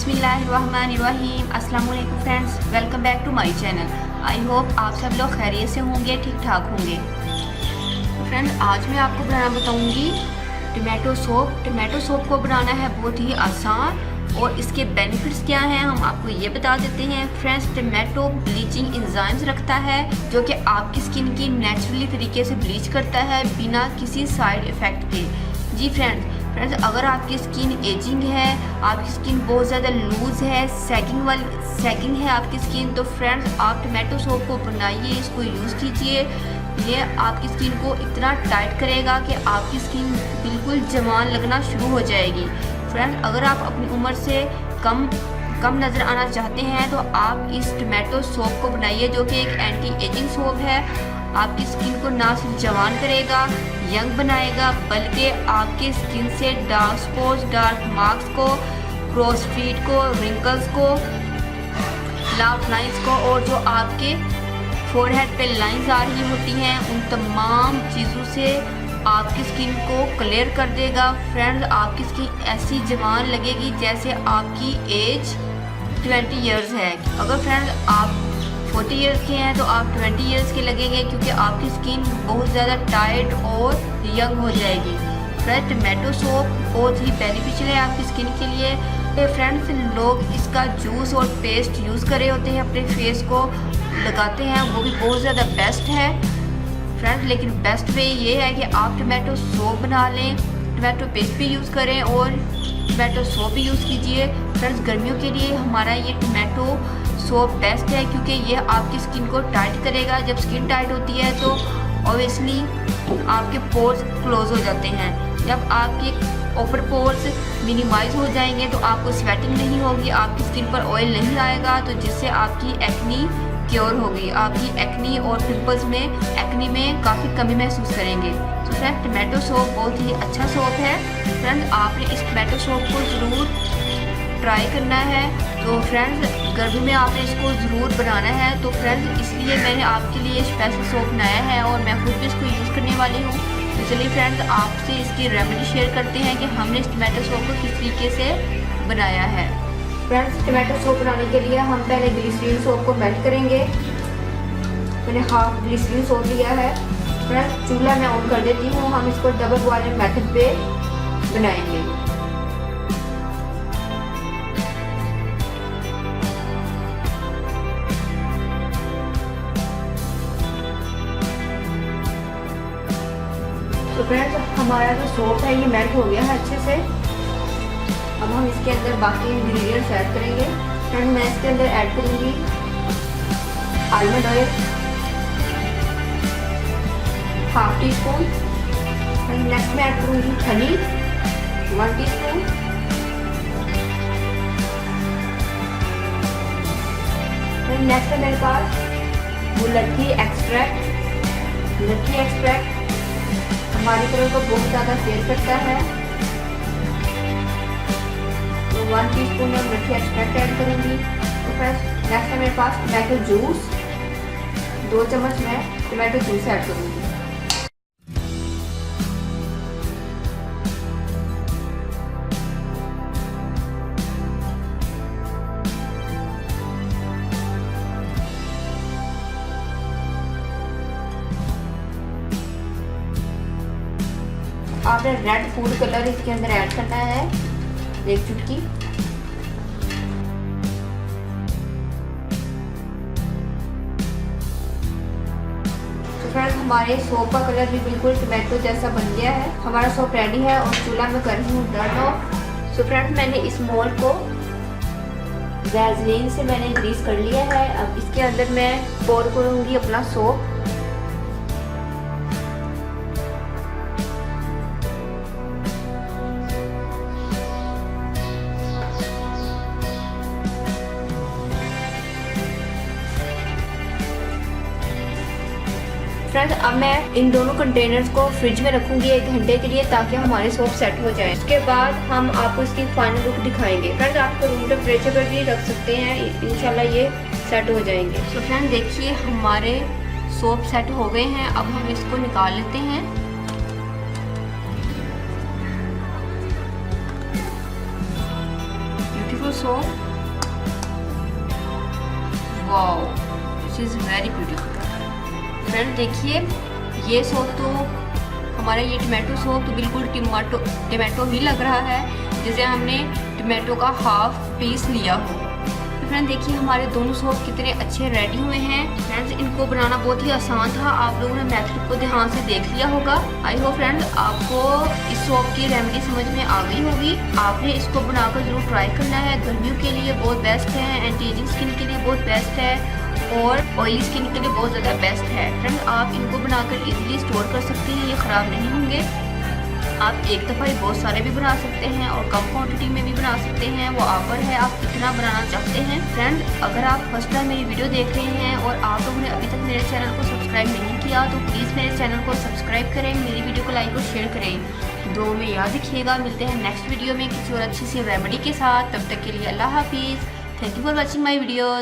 बिस्मिल्लाहिर्रहमानिर्रहीम। अस्सलाम वालेकुम friends, welcome back to my channel. I hope आप सब लोग खैरियत से होंगे, ठीक ठाक होंगे। फ्रेंड्स, आज मैं आपको बनाना बताऊंगी टमाटो सूप। टमाटो सूप को बनाना है बहुत ही आसान और इसके बेनिफिट्स क्या हैं हम आपको ये बता देते हैं। फ्रेंड्स, टमाटो ब्लीचिंग एंजाइम्स रखता है जो कि आपकी स्किन की नेचुरली तरीके से ब्लीच करता है बिना किसी साइड इफ़ेक्ट के। जी फ्रेंड्स, अगर आपकी स्किन एजिंग है, आपकी स्किन बहुत ज़्यादा लूज़ है, सैगिंग है आपकी स्किन, तो फ्रेंड्स आप टमाटो सूप को बनाइए, इसको यूज़ कीजिए। ये आपकी स्किन को इतना टाइट करेगा कि आपकी स्किन बिल्कुल जवान लगना शुरू हो जाएगी। फ्रेंड्स, अगर आप अपनी उम्र से कम नज़र आना चाहते हैं तो आप इस टमाटो सूप को बनाइए जो कि एक एंटी एजिंग सूप है। आपकी स्किन को ना सिर्फ जवान करेगा, यंग बनाएगा, बल्कि आपके स्किन से डार्क स्पॉट्स, डार्क मार्क्स को, क्रॉस फीट को, रिंकल्स को, लाफ लाइंस को और जो आपके फोरहेड पे लाइंस आ रही होती हैं उन तमाम चीज़ों से आपकी स्किन को क्लियर कर देगा। फ्रेंड्स, आपकी स्किन ऐसी जवान लगेगी जैसे आपकी एज 20 इयर्स है। अगर फ्रेंड्स आप 40 इयर्स के हैं तो आप 20 इयर्स के लगेंगे क्योंकि आपकी स्किन बहुत ज़्यादा टाइट और यंग हो जाएगी। फ्रेंड्स, टमाटो सूप बहुत ही बेनिफिशियल है आपकी स्किन के लिए। फ्रेंड्स, लोग इसका जूस और पेस्ट यूज़ कर रहे होते हैं, अपने फेस को लगाते हैं, वो भी बहुत ज़्यादा बेस्ट है फ्रेंड्स। लेकिन बेस्ट वे ये है कि आप टमाटो सूप बना लें, टमाटो पेस्ट भी यूज़ करें और टमाटो सूप भी यूज़ कीजिए। फ्रेंड्स, गर्मियों के लिए हमारा ये टमाटो सूप बेस्ट है क्योंकि ये आपकी स्किन को टाइट करेगा। जब स्किन टाइट होती है तो ऑब्वियसली आपके पोर्स क्लोज हो जाते हैं। जब आपके ओपर पोर्स मिनिमाइज हो जाएंगे तो आपको स्वेटिंग नहीं होगी, आपकी स्किन पर ऑयल नहीं आएगा, तो जिससे आपकी एक्नी क्योर होगी। आपकी एक्नी और पिंपल्स में एक्नी में काफ़ी कमी महसूस करेंगे। तो फ्रेंड्स, टमाटो सूप बहुत ही अच्छा सूप है। फ्रेंड्स, आपने इस टमाटो सूप को ज़रूर ट्राई करना है। तो फ्रेंड्स, गर्मी में आपने इसको ज़रूर बनाना है। तो फ्रेंड्स, इसलिए मैंने आपके लिए स्पेशल सूप बनाया है और मैं खुद भी इसको यूज़ करने वाली हूँ। तो चलिए फ्रेंड्स, आपसे इसकी रेमेडी शेयर करते हैं कि हमने इस टमाटो सूप को किस तरीके से बनाया है। फ्रेंड्स, टमाटो सूप बनाने के लिए हम पहले ग्लिसरीन सूप को मेल्ट करेंगे। मैंने हाफ ग्लिसरीन सूप लिया है। फ्रेंड्स, चूल्हा मैं ऑन कर देती हूँ, हम इसको डबल बॉयलिंग मेथड पे बनाएंगे। तो फ्रेंड्स, हमारा जो सूप है ये मेल्ट हो गया है अच्छे से। अब हम इसके अंदर बाकी इंग्रेडिएंट्स ऐड करेंगे। फ्रेंड्स, मैं इसके अंदर ऐड करूँगी almond oil half tea spoon. Next मैं ऐड करूँगी हनी 1 टीस्पून। नेक्स्ट है मेरे पास मुलट्ठी एक्सट्रैक्ट। मुलट्ठी एक्सट्रैक्ट हमारी कलर को बहुत ज़्यादा फेड करता है, तो 1 टीस्पून में मुलट्ठी एक्सट्रैक्ट ऐड करूँगी। तो फ्रेंड्स, नेक्स्ट है मेरे पास टमाटो जूस, 2 चम्मच मैं टमाटो जूस ऐड करूँगी। आपने रेड फूड कलर इसके अंदर ऐड करना है 1 चुटकी। तो फ्रेंड्स, हमारे सूप का कलर भी बिल्कुल टमाटो जैसा बन गया है। हमारा सूप रेडी है और चूल्हा में कर रही हूँ टर्न ऑफ। सो फ्रेंड्स, मैंने इस मोल्ड को वैसलीन से मैंने ग्रीस कर लिया है। अब इसके अंदर मैं पोर करूँगी अपना सूप। फ्रेंड्स, अब मैं इन दोनों कंटेनर्स को फ्रिज में रखूंगी 1 घंटे के लिए ताकि हमारे सूप सेट हो जाए। उसके बाद हम आपको इसकी फाइनल लुक दिखाएंगे। फ्रेंड्स, आपको रूम टेम्परेचर पर भी रख सकते हैं, इंशाल्लाह ये सेट हो जाएंगे। तो फ्रेंड्स, देखिए हमारे सूप सेट हो गए हैं। अब हम इसको निकाल लेते हैं। soap. Wow, this is very beautiful. Friend देखिए, ये सोप तो हमारा ये टमाटो सोप तो बिल्कुल टमाटो ही लग रहा है, जैसे हमने टमाटो का हाफ पीस लिया हो। तो फ्रेंड देखिए हमारे दोनों सोप कितने अच्छे रेडी हुए हैं। फ्रेंड्स इनको बनाना बहुत ही आसान था, आप लोगों ने मेथड को ध्यान से देख लिया होगा। आई होप फ्रेंड आपको इस सोप की रेमेडी समझ में आ गई होगी। आपने इसको बनाकर जरूर ट्राई करना है। गर्मियों के लिए बहुत बेस्ट है, एंटी एजिंग स्किन के लिए बहुत बेस्ट है और ऑयली स्किन के लिए बहुत ज़्यादा बेस्ट है। फ्रेंड आप इनको बनाकर इजीली स्टोर कर सकते हैं, ये ख़राब नहीं होंगे। आप एक दफ़ा ही बहुत सारे भी बना सकते हैं और कम क्वांटिटी में भी बना सकते हैं, वो आप पर है आप कितना बनाना चाहते हैं। फ्रेंड अगर आप फर्स्ट टाइम मेरी वीडियो देख रहे हैं और आप लोगों ने अभी तक मेरे चैनल को सब्सक्राइब नहीं किया तो प्लीज़ मेरे चैनल को सब्सक्राइब करें, मेरी वीडियो को लाइक और शेयर करें। दो में याद रखिएगा। मिलते हैं नेक्स्ट वीडियो में किसी और अच्छी सी रेमेडी के साथ। तब तक के लिए अल्लाह हाफिज़। Thank you for watching my videos.